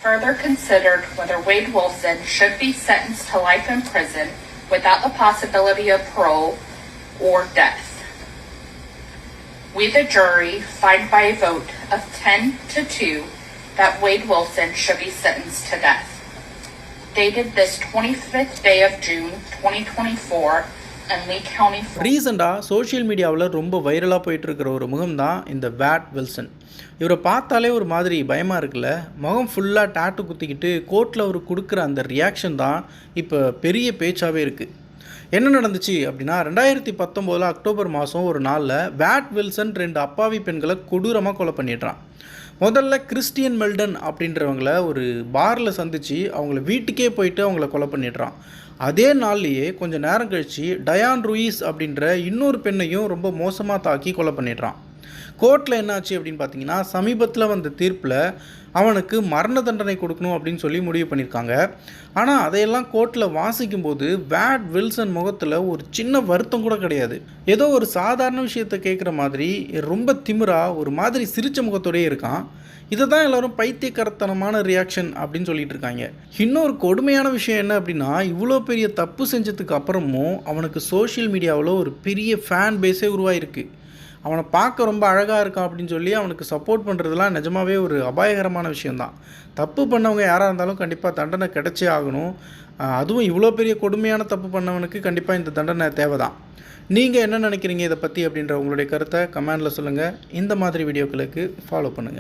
further considered whether Wade Wilson should be sentenced to life in prison without the possibility of parole or death. We, the jury, find by a vote of 10-2 that Wade Wilson should be sentenced to death. Dated this 25th day of June 2024 in Lee County. ரீசெண்டாக social மீடியாவில் ரொம்ப வைரலாக போயிட்டுருக்கிற ஒரு முகம் தான் இந்த wired Wilson. இவரை பார்த்தாலே ஒரு மாதிரி பயமாக இருக்குல்ல. முகம் ஃபுல்லாக டாட்டு குத்திக்கிட்டு கோர்ட்டில் அவர் கொடுக்குற அந்த ரியாக்ஷன் தான் இப்போ பெரிய பேச்சாகவே இருக்குது. என்ன நடந்துச்சு அப்படின்னா 2019 அக்டோபர் மாதம் ஒரு நாளில் வேட் வில்சன் 2 அப்பாவி பெண்களை கொடூரமாக கொலை பண்ணிடுறான். முதல்ல கிறிஸ்டியன் மெல்டன் அப்படின்றவங்கள ஒரு பாரில் சந்தித்து அவங்கள வீட்டுக்கே போயிட்டு அவங்கள கொலை பண்ணிடுறான். அதே நாள்லேயே கொஞ்சம் நேரம் கழித்து டயான் ரூயிஸ் அப்படின்ற இன்னொரு பெண்ணையும் ரொம்ப மோசமாக தாக்கி கொலை பண்ணிடுறான். கோர்ட்டில் என்னாச்சு அப்படின்னு பார்த்தீங்கன்னா, சமீபத்தில் வந்த தீர்ப்பில் அவனுக்கு மரண தண்டனை கொடுக்கணும் அப்படின்னு சொல்லி முடிவு பண்ணியிருக்காங்க. ஆனால் அதையெல்லாம் கோர்ட்டில் வாசிக்கும்போது வேட் வில்சன் முகத்தில் ஒரு சின்ன வருத்தம் கூட கிடையாது. ஏதோ ஒரு சாதாரண விஷயத்தை கேட்குற மாதிரி ரொம்ப திமிராக ஒரு மாதிரி சிரித்த முகத்தோடயே இருக்கான். இதை தான் எல்லோரும் பைத்தியக்கரத்தனமான ரியாக்ஷன் அப்படின்னு சொல்லிட்டு இருக்காங்க. இன்னொரு கொடுமையான விஷயம் என்ன அப்படின்னா, இவ்வளோ பெரிய தப்பு செஞ்சதுக்கு அப்புறமும் அவனுக்கு சோஷியல் மீடியாவில் ஒரு பெரிய ஃபேன் பேஸே உருவாயிருக்கு. அவனை பார்க்க ரொம்ப அழகாக இருக்கான் அப்படின்னு சொல்லி அவனுக்கு சப்போர்ட் பண்ணுறதுலாம் நிஜமாகவே ஒரு அபாயகரமான விஷயந்தான். தப்பு பண்ணவங்க யாராக இருந்தாலும் கண்டிப்பாக தண்டனை கிடைச்சே ஆகணும். அதுவும் இவ்வளோ பெரிய கொடுமையான தப்பு பண்ணவனுக்கு கண்டிப்பாக இந்த தண்டனை தேவை தான். நீங்கள் என்ன நினைக்கிறீங்க இதை பற்றி அப்படின்ற உங்களுடைய கருத்தை கமெண்டில் சொல்லுங்கள். இந்த மாதிரி வீடியோக்களுக்கு ஃபாலோ பண்ணுங்கள்.